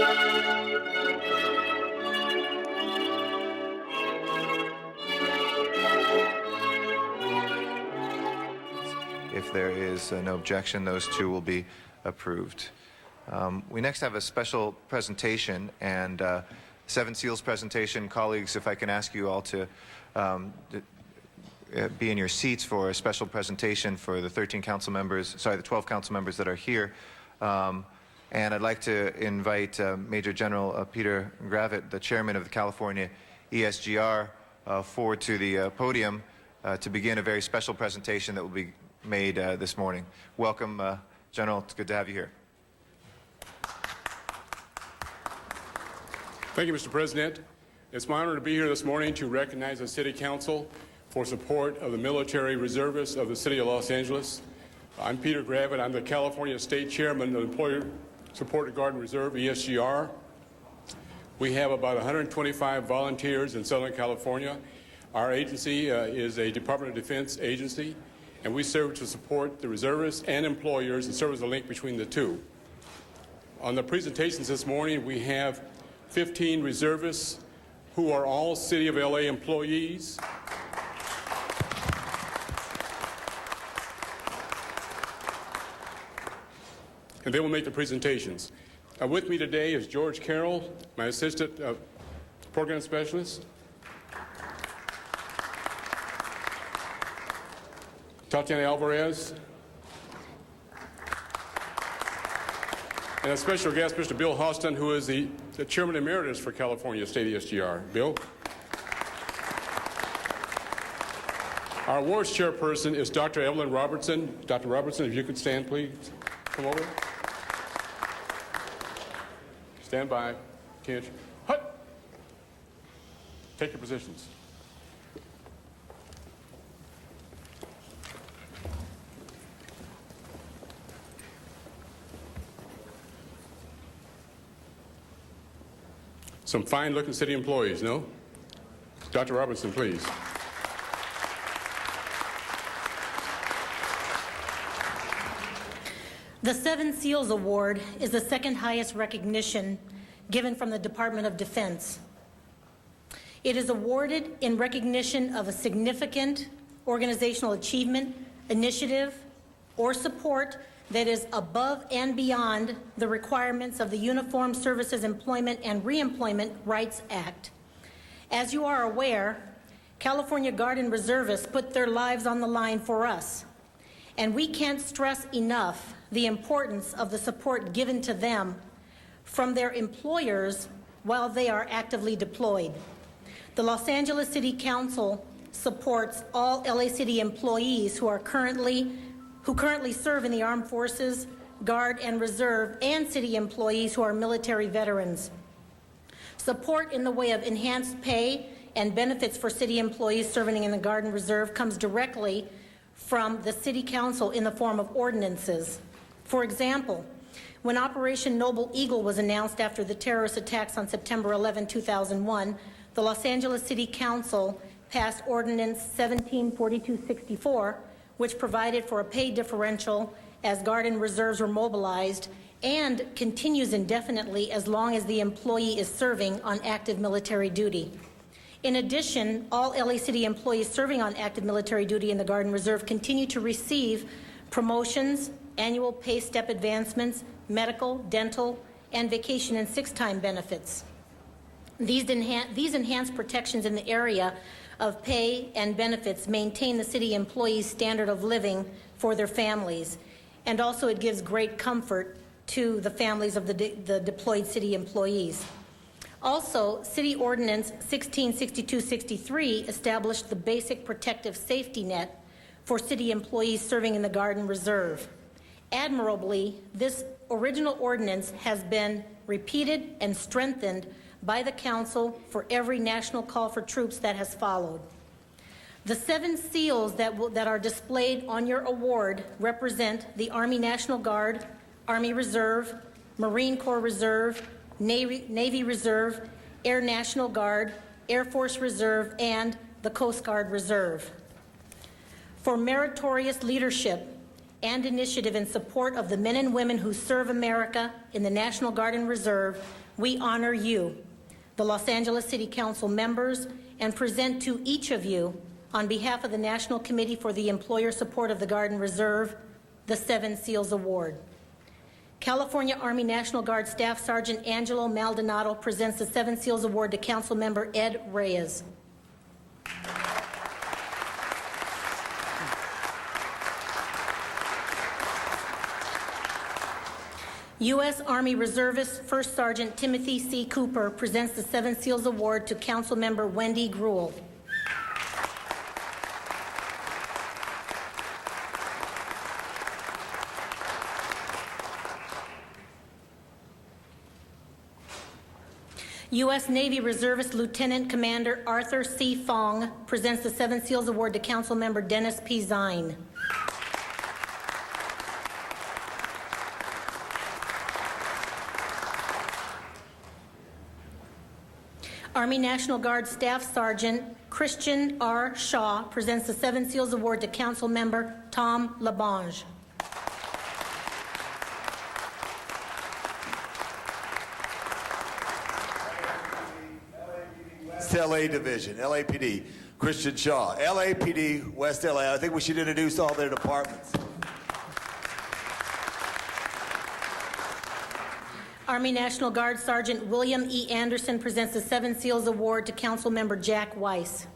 If there is no objection, those two will be approved. We next have a special presentation and Seven Seals presentation. Colleagues, if I can ask you all to be in your seats for a special presentation for the 12 council members that are here. And I'd like to invite Major General Peter Gravitt, the chairman of the California ESGR, forward to the podium to begin a very special presentation that will be made this morning. Welcome, General. It's good to have you here. Thank you, Mr. President. It's my honor to be here this morning to recognize the City Council for support of the military reservists of the City of Los Angeles. I'm Peter Gravitt. I'm the California State Chairman of the Employer Supported Guard and Reserve, ESGR. We have about 125 volunteers in Southern California. Our agency is a Department of Defense agency, and we serve to support the reservists and employers and serve as a link between the two. On the presentations this morning, we have 15 reservists who are all City of LA employees. And they will make the presentations. With me today is George Carroll, my assistant program specialist. Tatiana Alvarez. And a special guest, Mr. Bill Hostin, who is the Chairman Emeritus for California State ESGR. Bill. Our awards chairperson is Dr. Evelyn Robertson. Dr. Robertson, if you could stand, please. Come over. Stand by. Attention. Hut. Take your positions. Some fine-looking city employees, no? Dr. Robertson, please. The Seven Seals Award is the second highest recognition given from the Department of Defense. It is awarded in recognition of a significant organizational achievement, initiative, or support that is above and beyond the requirements of the Uniformed Services Employment and Reemployment Rights Act. As you are aware, California Guard and Reservists put their lives on the line for us, and we can't stress enough the importance of the support given to them from their employers while they are actively deployed. The Los Angeles City Council supports all LA City employees who currently serve in the Armed Forces, Guard and Reserve, and city employees who are military veterans. Support in the way of enhanced pay and benefits for city employees serving in the Guard and Reserve comes directly from the City Council in the form of ordinances. For example, when Operation Noble Eagle was announced after the terrorist attacks on September 11, 2001, the Los Angeles City Council passed Ordinance 174264, which provided for a pay differential as Guard and Reserves were mobilized and continues indefinitely as long as the employee is serving on active military duty. In addition, all LA City employees serving on active military duty in the Guard and Reserve continue to receive promotions, annual pay step advancements, medical, dental, and vacation and sick time benefits. These enhanced protections in the area of pay and benefits maintain the city employees' standard of living for their families, and also it gives great comfort to the families of the deployed city employees. Also, City Ordinance 166263 established the basic protective safety net for city employees serving in the Guard and Reserve. Admirably, this original ordinance has been repeated and strengthened by the Council for every national call for troops that has followed. The 7 seals that are displayed on your award represent the Army National Guard, Army Reserve, Marine Corps Reserve, Navy Reserve, Air National Guard, Air Force Reserve, and the Coast Guard Reserve. For meritorious leadership and initiative in support of the men and women who serve America in the National Guard and Reserve, we honor you, the Los Angeles City Council members, and present to each of you, on behalf of the National Committee for the Employer Support of the Guard and Reserve, the 7 Seals Award. California Army National Guard Staff Sergeant Angelo Maldonado presents the 7 Seals Award to Council Member Ed Reyes. U.S. Army Reservist First Sergeant Timothy C. Cooper presents the 7 Seals Award to Council Member Wendy Gruhl. U.S. Navy Reservist Lieutenant Commander Arthur C. Fong presents the 7 Seals Award to Council Member Dennis P. Zine. Army National Guard Staff Sergeant Christian R. Shaw presents the 7 Seals Award to Council Member Tom LaBonge. West LA Division, LAPD, Christian Shaw. LAPD, West LA. I think we should introduce all their departments. Army National Guard Sergeant William E. Anderson presents the 7 Seals Award to Council Member Jack Weiss.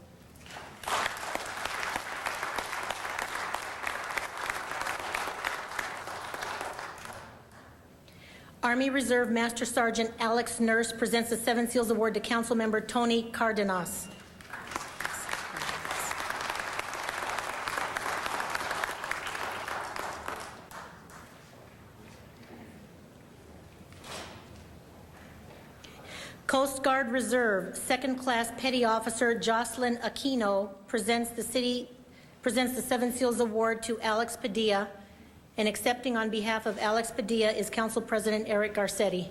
Army Reserve Master Sergeant Alex Nurse presents the 7 Seals Award to Council Member Tony Cardenas. Coast Guard Reserve Second Class Petty Officer Jocelyn Aquino presents the 7 Seals Award to Alex Padilla, and accepting on behalf of Alex Padilla is Council President Eric Garcetti.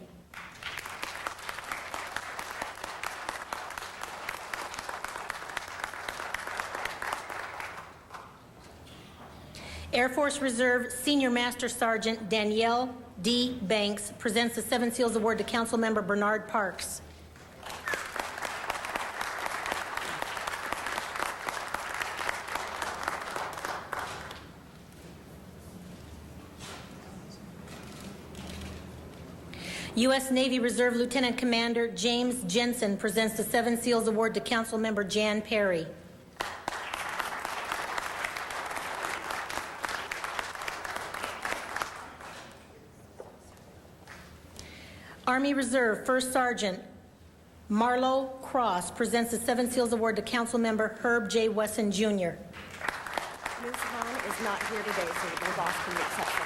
Air Force Reserve Senior Master Sergeant Danielle D. Banks presents the 7 Seals Award to Council Member Bernard Parks. U.S. Navy Reserve Lieutenant Commander James Jensen presents the 7 Seals Award to Council Member Jan Perry. Army Reserve First Sergeant Marlo Cross presents the 7 Seals Award to Council Member Herb J. Wesson, Jr. Ms. Hahn is not here today, so the boss can accept them.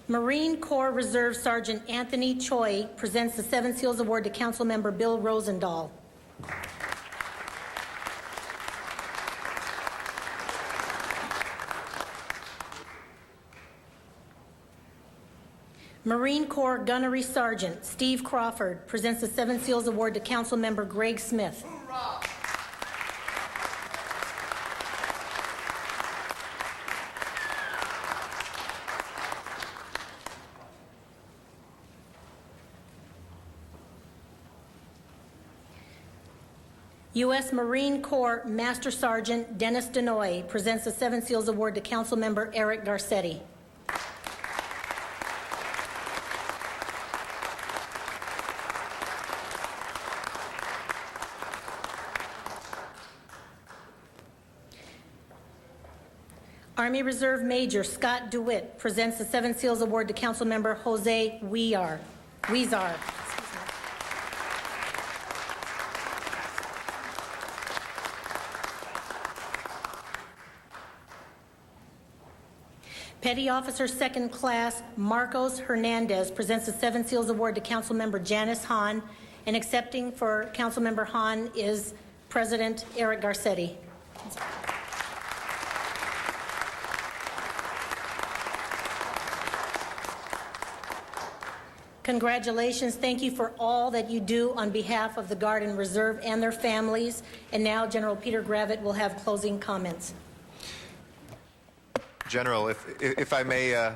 Marine Corps Reserve Sergeant Anthony Choi presents the 7 Seals Award to Council Member Bill Rosendahl. Marine Corps Gunnery Sergeant Steve Crawford presents the 7 Seals Award to Council Member Greg Smith. U.S. Marine Corps Master Sergeant Dennis Denoy presents the 7 Seals Award to Council Member Eric Garcetti. Army Reserve Major Scott DeWitt presents the 7 Seals Award to Council Member Jose Huizar. Petty Officer Second Class Marcos Hernandez presents the 7 Seals Award to Council Member Janice Hahn, and accepting for Council Member Hahn is President Eric Garcetti. Congratulations. Thank you for all that you do on behalf of the Guard and Reserve and their families. And now General Peter Gravitt will have closing comments. General, if I may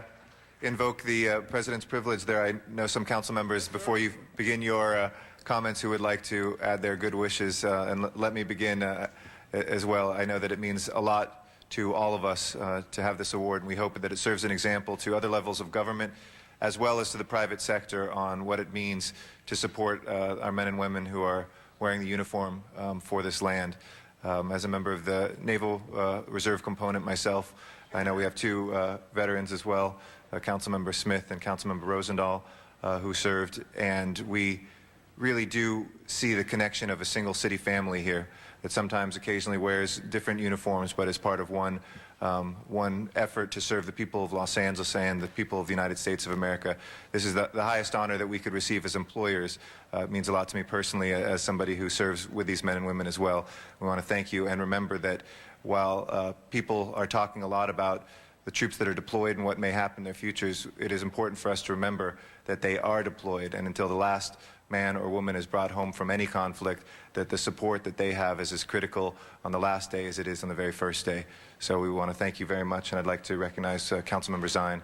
invoke the President's privilege there, I know some council members, before you begin your comments, who would like to add their good wishes, and let me begin as well. I know that it means a lot to all of us to have this award, and we hope that it serves an example to other levels of government, as well as to the private sector, on what it means to support our men and women who are wearing the uniform for this land. As a member of the Naval Reserve component myself, I know we have two veterans as well, Councilmember Smith and Councilmember Rosendahl, who served, and we really do see the connection of a single city family here that sometimes occasionally wears different uniforms, but is part of one effort to serve the people of Los Angeles and the people of the United States of America. This is the highest honor that we could receive as employers. It means a lot to me personally as somebody who serves with these men and women as well. We want to thank you, and remember that while people are talking a lot about the troops that are deployed and what may happen in their futures, it is important for us to remember that they are deployed, and until the last man or woman is brought home from any conflict, that the support that they have is as critical on the last day as it is on the very first day. So we want to thank you very much, and I'd like to recognize Councilmember Zine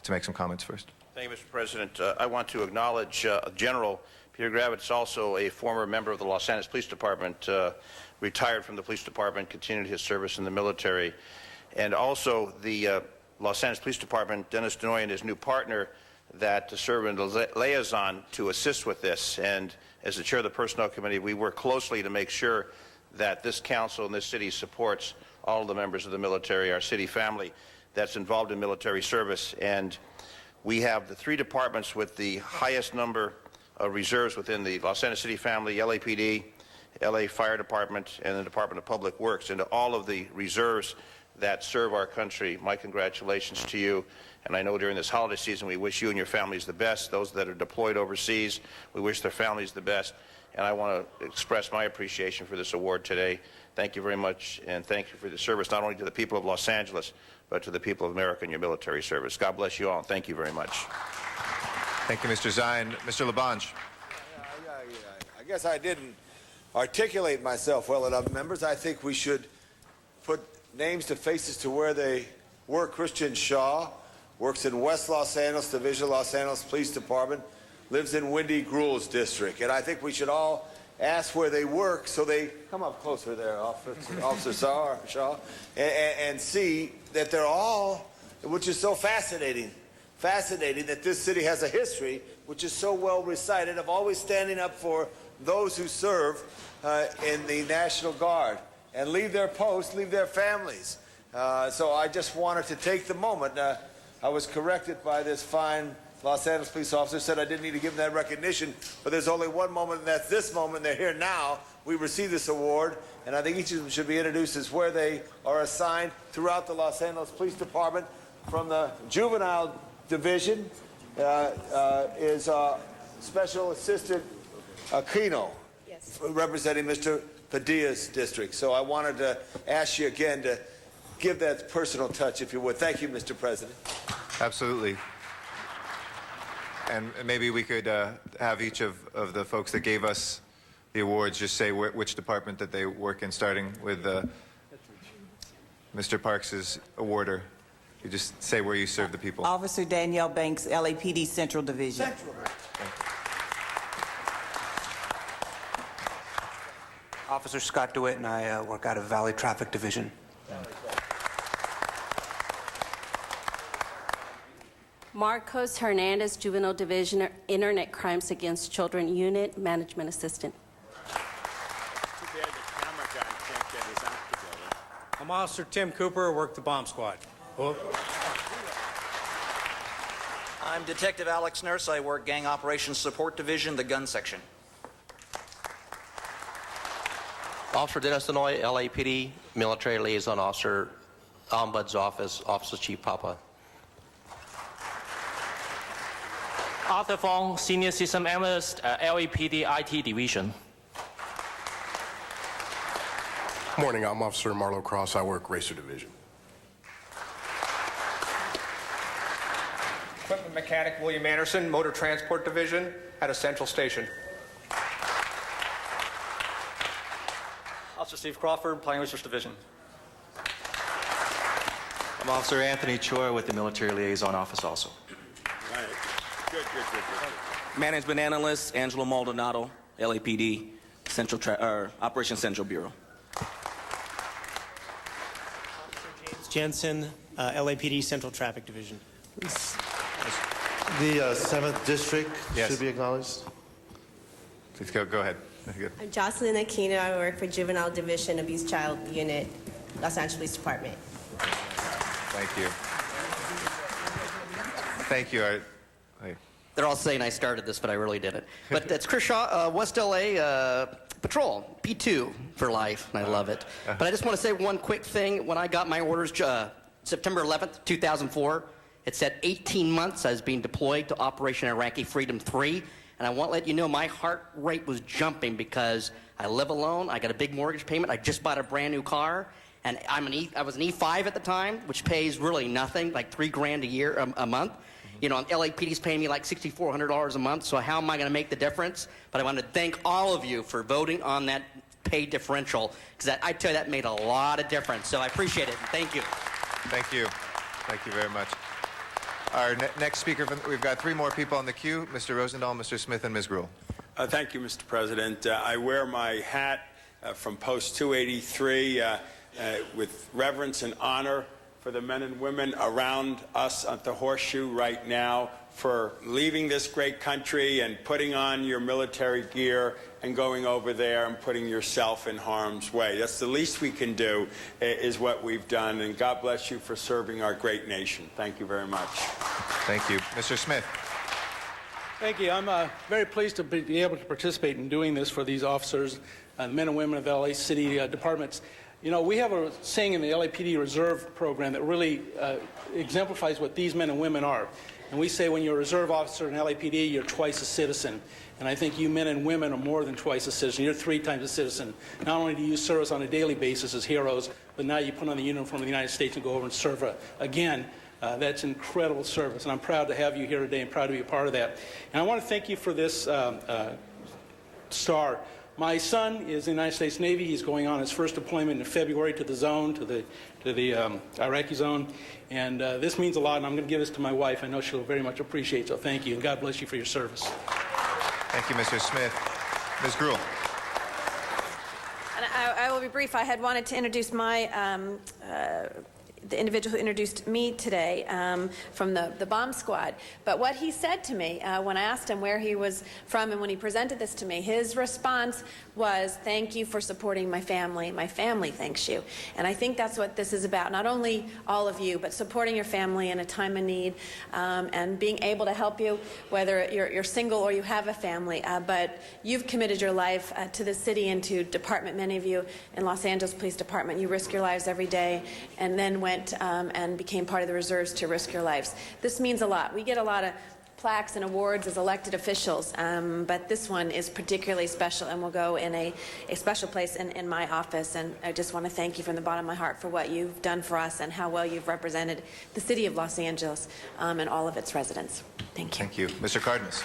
to make some comments first. Thank you, Mr. President. I want to acknowledge General Peter Gravitt is also a former member of the Los Angeles Police Department, retired from the police department, continued his service in the military. And also the Los Angeles Police Department, Dennis Denoy and his new partner, that serve in the liaison to assist with this. And as the chair of the Personnel Committee, we work closely to make sure that this council and this city supports all of the members of the military, our city family that's involved in military service. And we have the three departments with the highest number of reserves within the Los Angeles City family: LAPD, LA Fire Department, and the Department of Public Works. And to all of the reserves that serve our country, my congratulations to you. And I know during this holiday season we wish you and your families the best. Those that are deployed overseas, we wish their families the best. And I want to express my appreciation for this award today. Thank you very much, and thank you for the service not only to the people of Los Angeles, but to the people of America and your military service. God bless you all, and thank you very much. Thank you, Mr. Zine. Mr. Labange. I guess I didn't articulate myself well enough, members. I think we should put names to faces to where they work. Christian Shaw works in West Los Angeles, Division of Los Angeles Police Department, lives in Wendy Gruhl's district. And I think we should all ask where they work so they come up closer there, Officer Shaw, and see that they're all, which is so fascinating that this city has a history which is so well recited of always standing up for those who serve in the National Guard and leave their posts, leave their families. So I just wanted to take the moment. I was corrected by this fine Los Angeles police officer, said I didn't need to give them that recognition, but there's only one moment, and that's this moment. They're here now. We received this award, and I think each of them should be introduced as where they are assigned throughout the Los Angeles Police Department. From the Juvenile Division is Special Assistant Aquino, Yes. representing Mr. Padilla's district. So I wanted to ask you again to give that personal touch, if you would. Thank you, Mr. President. Absolutely. And maybe we could have each of the folks that gave us the awards just say which department that they work in, starting with Mr. Parks' awarder. You just say where you serve the people. Officer Danielle Banks, LAPD Central Division. Officer Scott DeWitt, and I work out of Valley Traffic Division. Marcos Hernandez, Juvenile Division, Internet Crimes Against Children Unit, Management Assistant. I'm Officer Tim Cooper, work the bomb squad. I'm Detective Alex Nurse. I work Gang Operations Support Division, the gun section. Officer Dennis Denoy, LAPD, Military Liaison Officer, Ombuds Office, Officer Chief Papa. Arthur Fong, Senior System Analyst at LAPD IT Division. Morning, I'm Officer Marlo Cross. I work Racer Division. Equipment Mechanic William Anderson, Motor Transport Division, at a Central Station. Officer Steve Crawford, Planning Research Division. I'm Officer Anthony Choi with the Military Liaison Office also. All right. Good. Management Analyst Angelo Maldonado, LAPD, Operations Central Bureau. James Jensen, LAPD Central Traffic Division. The 7th District should be acknowledged. Please go ahead. Good. I'm Jocelyn Aquino. I work for Juvenile Division Abuse Child Unit, Los Angeles Police Department. Thank you. Thank you. Hey. They're all saying I started this, but I really didn't. But it's Chris Shaw, West LA Patrol, P2 for life, and I love it. But I just want to say one quick thing. When I got my orders September 11th, 2004, it said 18 months I was being deployed to Operation Iraqi Freedom 3. And I want to let you know my heart rate was jumping because I live alone. I got a big mortgage payment. I just bought a brand new car. And I was an E5 at the time, which pays really nothing, like $3,000 a year, a month. You know, LAPD's paying me like $6,400 a month, so how am I going to make the difference? But I want to thank all of you for voting on that pay differential, because I tell you, that made a lot of difference. So I appreciate it. Thank you. Thank you. Thank you very much. Our next speaker, we've got 3 more people on the queue, Mr. Rosendahl, Mr. Smith, and Ms. Gruhl. Thank you, Mr. President. I wear my hat from Post 283 with reverence and honor for the men and women around us at the Horseshoe right now for leaving this great country and putting on your military gear and going over there and putting yourself in harm's way. That's the least we can do, is what we've done. And God bless you for serving our great nation. Thank you very much. Thank you. Mr. Smith. Thank you. I'm very pleased to be able to participate in doing this for these officers, men and women of the LA City departments. You know, we have a saying in the LAPD Reserve program that really exemplifies what these men and women are. And we say when you're a reserve officer in LAPD, you're twice a citizen. And I think you men and women are more than twice a citizen. You're 3 times a citizen. Not only do you serve us on a daily basis as heroes, but now you put on the uniform of the United States and go over and serve again. That's incredible service. And I'm proud to have you here today and proud to be a part of that. And I want to thank you for this star. My son is in the United States Navy. He's going on his first deployment in February to the zone, to the Iraqi zone. And this means a lot, and I'm going to give this to my wife. I know she'll very much appreciate it, so thank you, and God bless you for your service. Thank you, Mr. Smith. Ms. Gruhl. And I will be brief. I had wanted to introduce the individual who introduced me today from the bomb squad. But what he said to me when I asked him where he was from and when he presented this to me, his response was, "Thank you for supporting my family. My family thanks you." And I think that's what this is about. Not only all of you, but supporting your family in a time of need and being able to help you, whether you're single or you have a family. But you've committed your life to the city and to department. Many of you in Los Angeles Police Department, you risk your lives every day, and then went and became part of the reserves to risk your lives. This means a lot. We get a lot of plaques and awards as elected officials, but this one is particularly special and will go in a special place in my office. And I just want to thank you from the bottom of my heart for what you've done for us and how well you've represented the city of Los Angeles and all of its residents. Thank you. Thank you. Mr. Cardenas.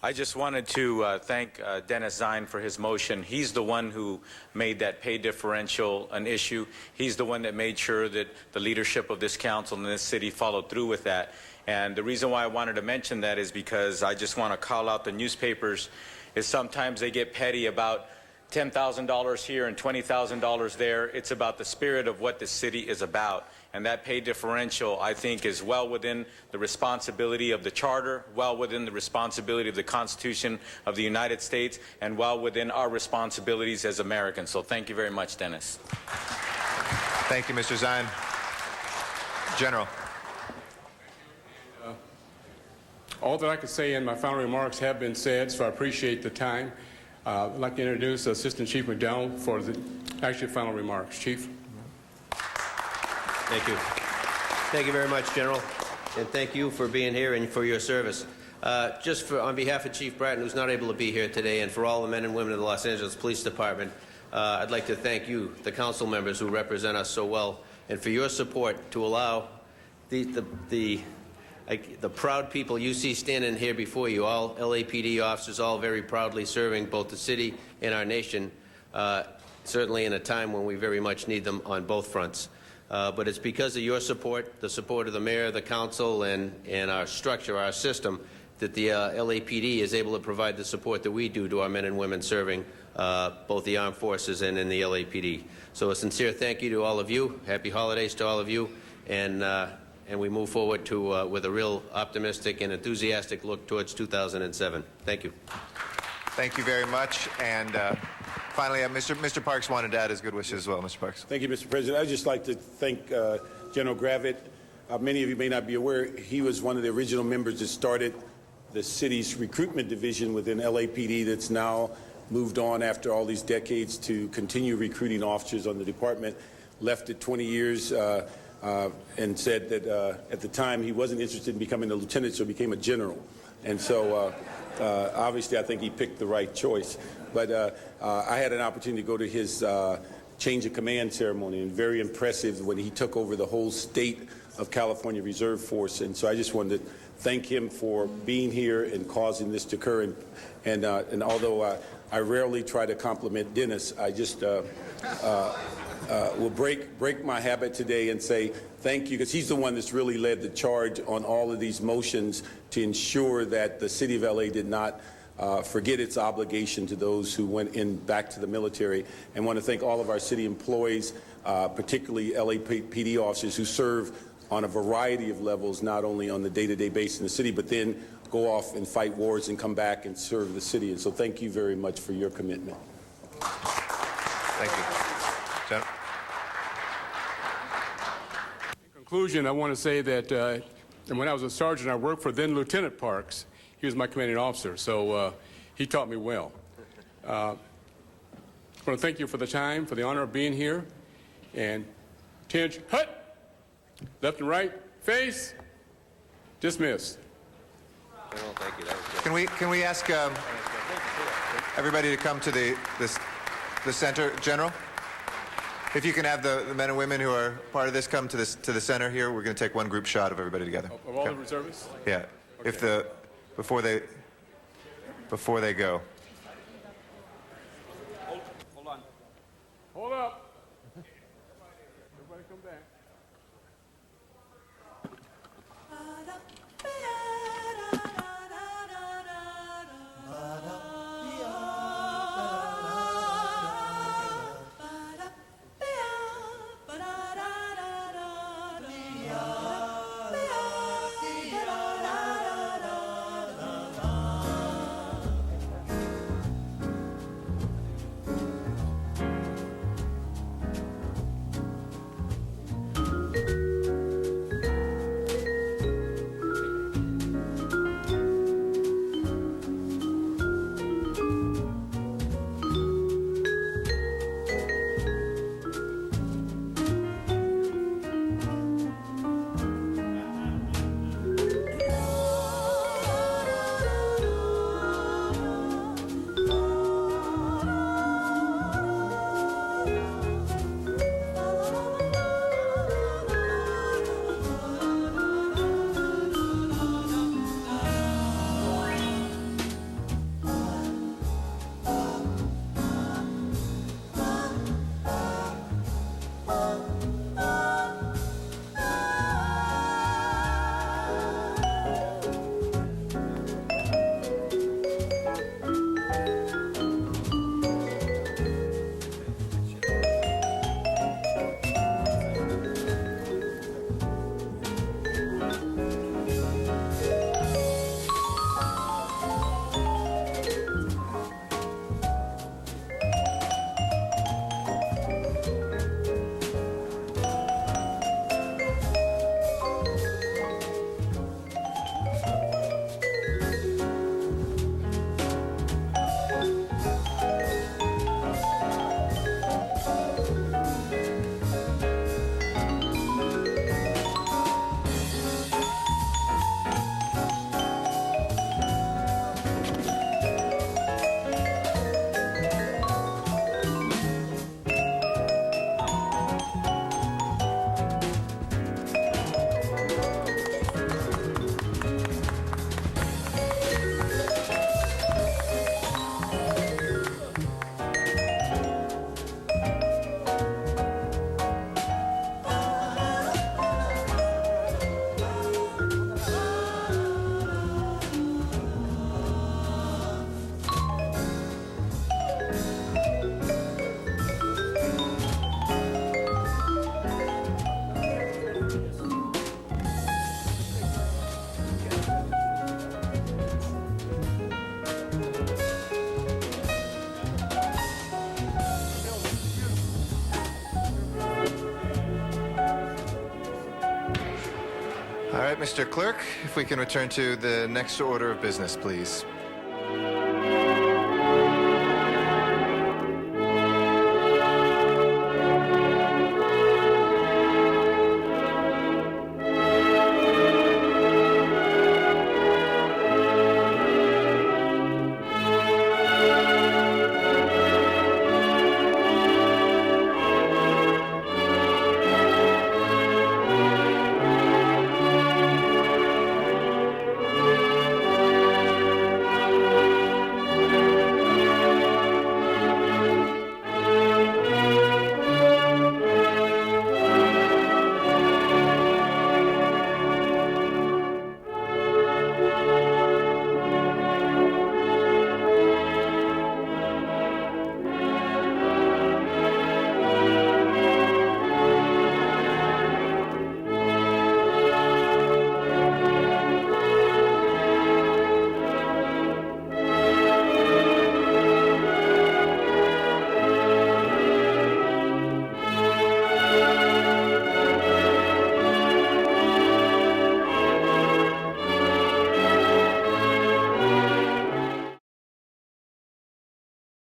I just wanted to thank Dennis Zine for his motion. He's the one who made that pay differential an issue. He's the one that made sure that the leadership of this council and this city followed through with that. And the reason why I wanted to mention that is because I just want to call out the newspapers, is sometimes they get petty about $10,000 here and $20,000 there. It's about the spirit of what the city is about. And that pay differential, I think, is well within the responsibility of the Charter, well within the responsibility of the Constitution of the United States, and well within our responsibilities as Americans. So thank you very much, Dennis. Thank you, Mr. Zine. General. All that I could say in my final remarks have been said, so I appreciate the time. I'd like to introduce Assistant Chief McDowell for the actual final remarks. Chief. Thank you. Thank you very much, General, and thank you for being here and for your service. On behalf of Chief Bratton, who's not able to be here today, and for all the men and women of the Los Angeles Police Department, I'd like to thank you, the council members who represent us so well, and for your support to allow the proud people you see standing here before you, all LAPD officers, all very proudly serving both the city and our nation, certainly in a time when we very much need them on both fronts. But it's because of your support, the support of the mayor, the council, and our structure, our system, that the LAPD is able to provide the support that we do to our men and women serving both the armed forces and in the LAPD. So a sincere thank you to all of you. Happy holidays to all of you. And we move forward to with a real optimistic and enthusiastic look towards 2007. Thank you. Thank you very much. And finally, Mr. Parks wanted to add his good wishes as well. Mr. Parks. Thank you, Mr. President. I'd just like to thank General Gravitt. Many of you may not be aware, he was one of the original members that started the city's recruitment division within LAPD that's now moved on after all these decades to continue recruiting officers on the department. Left it 20 years and said that at the time he wasn't interested in becoming a lieutenant, so he became a general. And so obviously I think he picked the right choice. But I had an opportunity to go to his change of command ceremony, and very impressive when he took over the whole state of California Reserve Force. And so I just wanted to thank him for being here and causing this to occur. And although I rarely try to compliment Dennis, I just will break my habit today and say thank you, because he's the one that's really led the charge on all of these motions to ensure that the city of LA did not forget its obligation to those who went in back to the military. And want to thank all of our city employees, particularly LAPD officers who serve on a variety of levels, not only on the day-to-day basis in the city, but then go off and fight wars and come back and serve the city. And so thank you very much for your commitment. Thank you. General. In conclusion, I want to say that when I was a sergeant, I worked for then Lieutenant Parks. He was my commanding officer, so he taught me well. I want to thank you for the time, for the honor of being here. And attention, hut! Left and right, face, dismissed. General, thank you. That was good. Can we ask everybody to come to the center, General? If you can have the men and women who are part of this come to the center here, we're going to take one group shot of everybody together. Of all the reservists? Yeah. Okay. Before they go. Hold on. Hold up. Everybody come back. right, Mr. Clerk, if we can return to the next order of business, please.